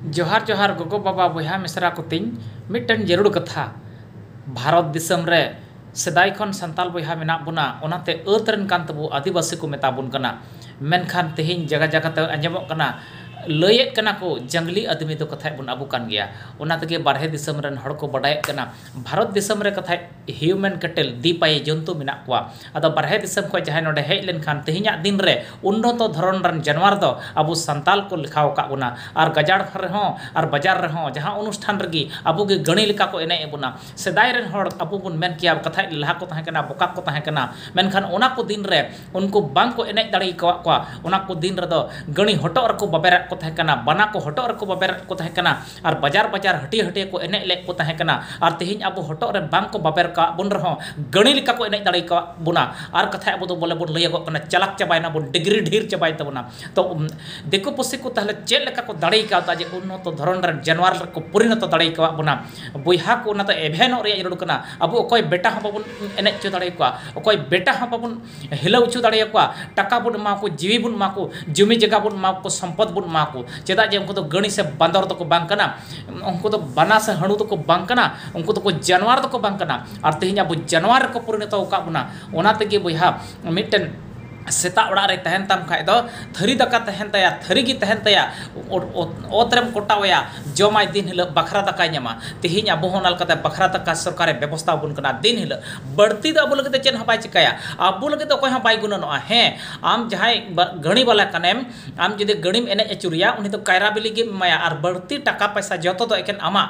जोहार जोहार गोगो बाबा बया मिश्रा को तीन मिट्टन जरूर कथा भारत दिसम रे सेदाय खन संताल बया मेना बुना ओनाते अतरन कान तबु आदिवासी को मेताबुन कना मेनखान तेहिन जगह जगह ते अंजमोक कना लयेत कना को जंगली आदमी तो कथा बुन अबु कान गया ओना तगे बारहे दिसम रन हड़ को बडाय कना भारत दिसम रे कथा ह्यूमन कैटल दीपाई जंतु मेना कुआ अदो बारहे दिसम को जहां नोडे हेज लेनखान तेहिना दिन रे उन्नत धरन रन जानवर दो अबु संताल को लिखाव का बुना और गजाड़ फर हो और बाजार रे हो जहां अनुष्ठान रगी अबु के गणी लिका को एने बुना सेदाय रन हड़ अबु बुन मेन किया कथा लहा को ताहे कना बोका को ताहे कना मेनखान ओना को दिन रे उनको बांग को एने दाड़ी को ओना को दिन रे दो गणी हटो रको बबेरा को ताहे कना बना को हटो रको बबेरा को ताहे कना और बाजार बाजार हटी हटी को एने ले को ताहे कना और तेहिन अबु हटो रे बांग को बबेर का बुन रहो गणी लिका को एने दाड़ी का बुना और कथा अबु दो बोले बुन लय गो कना चलाक चबायना बुन डिग्री ढीर चबाय तबना तो देखो पुसी को ताहले चेल लेका को दाड़ी का जे उन्नत धरन रन जानवर को परिणत दाड़ी का बुना बुइहा को ना तो एभेनो रे जरूर कना अबु ओकोय बेटा हम बाबुन एने चो दाड़ी का ओकोय बेटा हम बाबुन हिलाउ चो दाड़ी का टाका बुन मा को जीवी बुन मा को जमी जगह बुन मा को संपद बुन मा को चेदा जे उनको तो गणी से बांदर तो को बांग कना उनको तो बना से हणु तो को बांग कना उनको तो को जानवर तो को बांग कना और तेहिन अबु जानवर को परिणत का बुना ओना तगे बुइहा मिटन सेता उड़ा रे तहन ताम खाय दो थरी दका तहन तया थरी गी तहन तया ओतरम कोटावया जमाय दिन हिल बखरा दका न्यामा तेहिन अबो होनाल कते बखरा दका सरकार व्यवस्था बुन कना दिन हिल बढ़ती द अबो लगते चेन हबाय चिकाया अबो लगते कोय हबाय गुननो हे आम जहाय गणी वाला कनेम आम जदि गणीम एने एचुरिया उनी तो कायरा बिली गे माया और बढ़ती टाका पैसा जतो तो एकेन आमा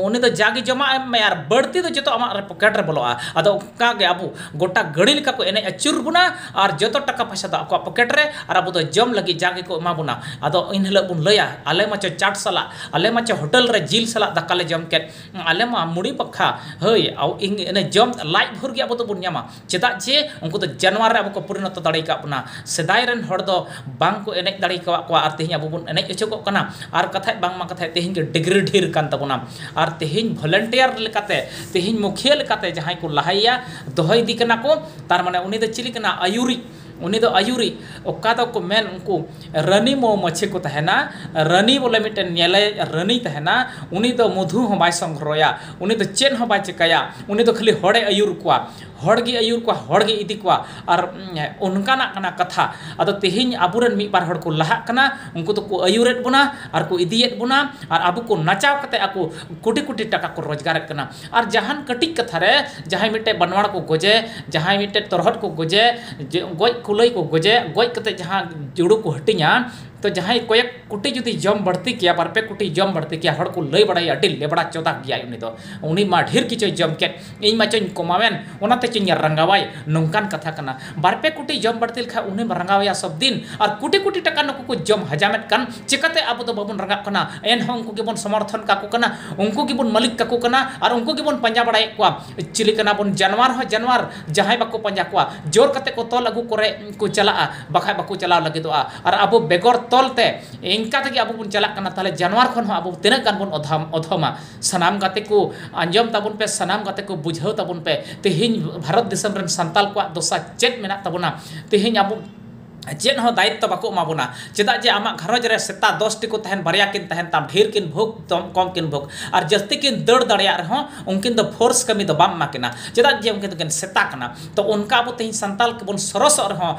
उनी तो जागी जमा माया और बढ़ती तो जतो आमा पॉकेट रे बोलोआ अदो का गे अबो गोटा गणी लिका को एने एचुर बुना और जतो टाका पैसा दो आपको पॉकेट रे और अब तो जम लगी जागे को एमा बुना अदो इन हल बुन लया आले माचे चाट सला आले माचे होटल रे जिल सला दकाले जम के आले मा मुड़ी पखा हय आउ इन एने जम लाइट भर गया अब तो बुन न्यामा चेदा जे उनको तो जानवर रे अब को परिणत दाड़ी का बुना सेदाय रन हड़ दो बांग को एने दाड़ी का को आर तेहिन अब बुन एने एचो को कना आर कथा बांग मा कथा तेहिन के डिग्री ढीर कान तबुना आर तेहिन वॉलंटियर लेकाते तेहिन मुखिया लेकाते जहां को लहाइया दोहय दी कना को तार माने उनी तो चिली कना आयुरी उनी दो आयुरी ओका दो को मेन उनको रानी मो मछे को तहना रानी बोले मिटन नेले रानी तहना उनी दो मधु हो बाय संग्रहया उनी दो चेन हो बाय चिकाया उनी दो खाली हड़े आयुर को हड़गी आयुर को हड़गी इदी को और उनका ना कना कथा अदो तेहिन आबुरन मी बार हड़ को लहा कना उनको तो को आयुरेत बुना और को इदियत बुना और आबु को नचाव कते आको कोटी कोटी टाका को रोजगार कना और जहान कटिक कथा रे जहां मिटे बनवाड़ को गोजे जहां मिटे तरहट को गोजे गोज कुलई को गोजे गोज कते जहां जुड़ू को हटिया तो जहां कोयक कुटी जुदी जम बढ़ती किया बारपे कुटी जम बढ़ती किया हड़ को लय बड़ाई अडिल ले बड़ा चौदा गया उनी तो उनी मा ढेर किचो जम के इन मा चों कमावेन ओनाते चों रंगावाय नोंकान कथा कना बारपे कुटी जम बढ़ती खा उनी मा रंगावाया सब दिन और कुटी कुटी टका नको को जम हजामेत कन चिकाते अब तो बाबुन रंगा कना एन हम उनको के बन समर्थन का को कना उनको के बन मालिक का को कना और उनको के बन पंजा बड़ाई को चिली कना बन जानवर हो जानवर जहां बाको पंजा को जोर कते को तोल अगु करे को चला बखा बाको चला लगे दो और अब बेगर तोलते इनका तक अब बुन चला कना ताले जानवर खन हो अब तिना गान बुन अधमा सनाम गाते को अंजम ताबुन पे सनाम गाते को बुझाव ताबुन पे तेहिन भारत दिसम रन संताल को दोसा चेत मेना ताबुना तेहिन अब चेन हो दायित्व बाको माबुना चेदा जे आमा घरज रे सेता 10 टी को तहन बारिया किन तहन ताम ढेर किन भोग तम कम किन भोग और जस्ती किन दड़ दड़िया रहो उनकिन द फोर्स कमी द बाम माकिना चेदा जे उनके तो किन सेता कना तो उनका अब तेहिन संताल के बुन सरस रहो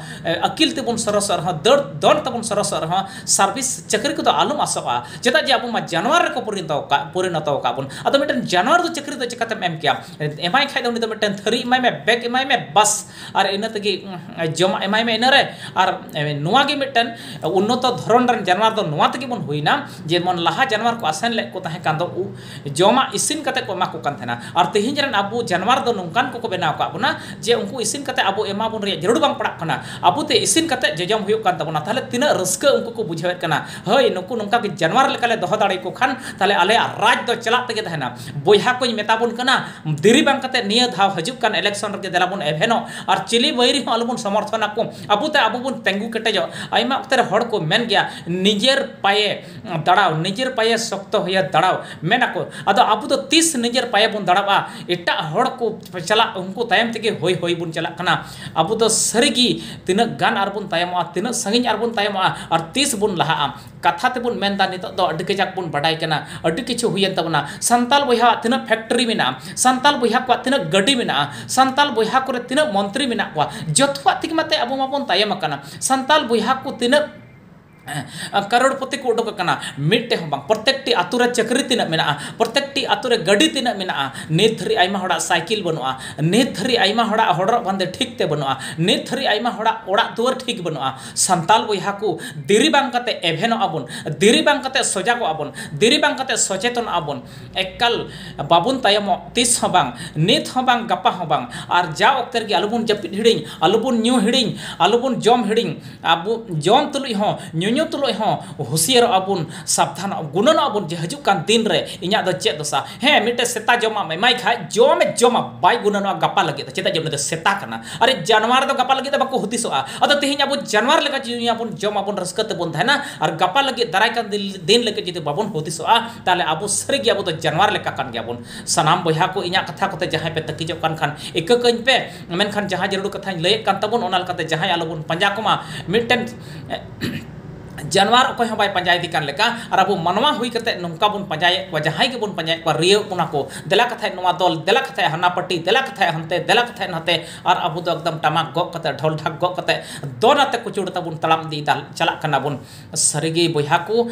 अकिल ते बुन सरस रहो दड़ दन तबुन सरस रहो सर्विस चक्री को तो आलम आसवा चेदा जे अब मा जानवर को परिणत का बुन अद मिटन जानवर दो चक्री तो चिकाते एम किया एमाय खाय उनी तो मिटन थरी एमाय में बैग एमाय में बस और इन तगी जमा एमाय में इनरे और नुआ गे मिटन उन्नत धरन रन जानवर दो नुआ तगी बन हुईना जेमन लहा जानवर को आसन ले को तहे कान दो जमा इसिन कते को मा को कान थेना और तेहिन जरन अबु जानवर दो नोंकान को बनाव का बुना जे उनको इसिन कते अबु एमा बुन रे जरूर बांग पड़ा कना अबु ते इसिन कते जजम हुयो कान तबना ताले तिना रस्क उनको को बुझावेत कना हय नुकु नोंका के जानवर लेकाले दोह दाड़ी को खान ताले आले राज दो चला तगे तहेना बोया को मेताबुन कना दिरी बांग कते निया धाव हजुक कान इलेक्शन रे देलाबुन एभेनो और चिली वैरी हो अलबुन समर्थन को अबु ते अबु बुन तेंगु कटेजो आइमा उतर हड़ को मेन गया निजेर पाए दड़ाव निजेर पाए शक्त होया दड़ाव मेना को अदो अबु तो 30 निजेर पाए बुन दड़ावा एटा हड़ को चला उनको तायम तेगे होय होय बुन चला कना अबु तो सरीगी तिना गान आर बुन तायमआ तिना संगिन आर बुन तायमआ और 30 बुन लहा कथा तेबुन मेनदा नितो दो अड्डी कजाक बुन बडाई कना अड्डी किछु हुयन तबना संताल बयहा तिना फैक्ट्री मेना संताल बयहा को तिना गड्डी मेना संताल बयहा को तिना मंत्री मेना को जथवा तिक मते अबो माबोन तायम कना संताल बयहा को तिना करोड़पति को उडोक कना मिट्टे हम प्रत्येक आतुरे चक्री तीना मेना प्रत्येक आतुरे गड्डी तीना मेना नित धरी आइमा हड़ा साइकिल बनुआ नित धरी आइमा हड़ा हड़र बांधे ठीक ते बनुआ नित धरी आइमा हड़ा ओड़ा दुआर ठीक बनुआ संताल बयहा को देरी बांग कते एभेनो आबुन देरी बांग कते सजा को आबुन देरी बांग कते सचेतन आबुन एकल बाबुन तायमो तीस हो बांग नित हो बांग गपा हो बांग और जा ओक्तर की आलुबुन जपित हिडिंग आलुबुन न्यू हिडिंग आलुबुन जम हिडिंग आबु जम तुलुई हो न्यू तुलुई हो हुसियर आबुन सावधान गुणन आबुन जे हजू कान दिन रे इन्या द चेत दसा हे मिटे सेता जमा में माई खाय जमा बाय गुणन गपा लगे चेता जम ने सेता कना अरे जानवर दो गपा लगे बाको हुदिसोआ अदो तेहिं आबु जानवर लेका जी आबुन जम आबुन रस्कते बन थाना और गपा लगे दाराय कान दिन लेके जदि बाबुन हुदिसोआ ताले आबु सरी गे आबु तो जानवर लेका कान गयाबुन सनाम बयहा को इन्या कथा कोते जहां पे तकिजो कान खान एक कइन पे मेनखान जहां जरूर कथा लय कान तबुन ओनाल कते जहां आलोबुन पंजा कोमा मिटन जानवर अकोय हबाय पंजाय दिकान लेका और अब मनवा हुई कते नोंका बुन पंजाय को जहां के बुन पंजाय को रियो उना को देला कथा नोवा दल देला कथा हना पट्टी देला कथा हनते देला कथा नते और अब तो एकदम टमाक गक कते ढोल ढाक गक कते दोनाते कुचुड़ तबुन तलाम दी दाल चला कना बुन सरिगे बयहा को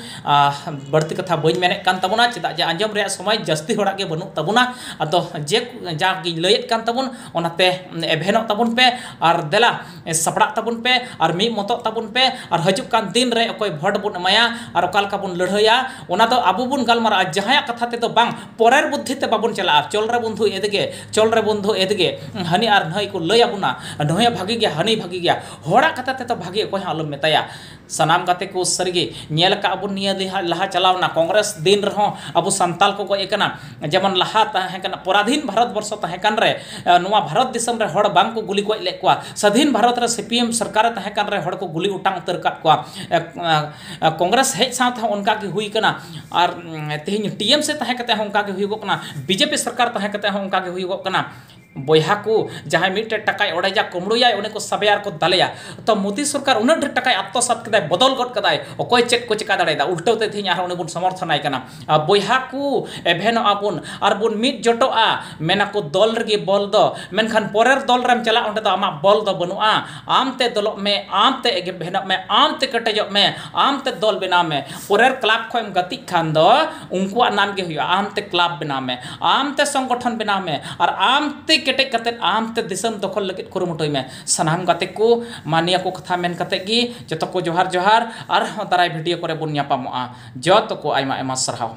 बड़ती कथा बइन मेने कान तबुना चेदा जे अंजम रे समय जस्ती होड़ा के बनु तबुना अदो जे जा गी लयत कान तबुन ओनाते एभेनो तबुन पे और देला सपड़ा तबुन पे और मी मतो तबुन पे और हजू कान दिन रे कोई भोट बुन माया और ओकालका बुन लड़हया ओना तो आबु बुन गालमारा जहां कथा ते तो बांग परेर बुद्धि ते बाबुन चला चल रे बंधु एदगे हनी और नई को लय आबुना नय भागी गया हनी भागी गया होड़ा कथा ते तो भागी कोई आलम मेताया सनाम गाते को सरगे नेल का आबुन निया लहा चलावना कांग्रेस दिन रहो आबु संताल को गोय कना जेमन लहा ताहे कना पराधीन भारत वर्ष ताहे कन रे नुआ भारत दिसम रे हड़ बांग को गुली गोय ले को स्वाधीन भारत रे सीपीएम सरकार ताहे कन रे हड़ को गुली उटांग उतर काट को कांग्रेस हेज साथ उनका की हुई कना और तेहिं टीएम से ताहे कते उनका की हुई गो कना बीजेपी सरकार ताहे कते उनका की हुई गो कना बयहा को जहां मिट्टे टकाय ओडेजा कुमड़ुया उन्हें को सबयार को दलया तो मोदी सरकार उन्हें ढेर टकाय आत्मसात कदाय बदल गट कदाय अकोय चेक को चिका दाड़ेदा उल्टोते थी आर उन्हें बुन समर्थन आइकना बयहा को एभेन आबुन और बुन मिट जटोआ मेना को दल रगे बल दो मेनखान परेर दल रेम चला उंडे दो आमा बल दो बनुआ आमते दलक में आमते एभेन में आमते कटेजक में आमते दल बनाव में परेर क्लब खोम गति खान दो उनकुआ नाम के हुआ आमते क्लब बनाव में आमते संगठन बनाव में और आमते केटे कते आमते दिसम दखल लगित कुरुमुटोय में सनाम गाते को मानिया को कथा मेन कते गी जतो को जोहार जोहार और दाराय वीडियो करे बुन न्यापामोआ जतो को आयमा आयमा सरहाव।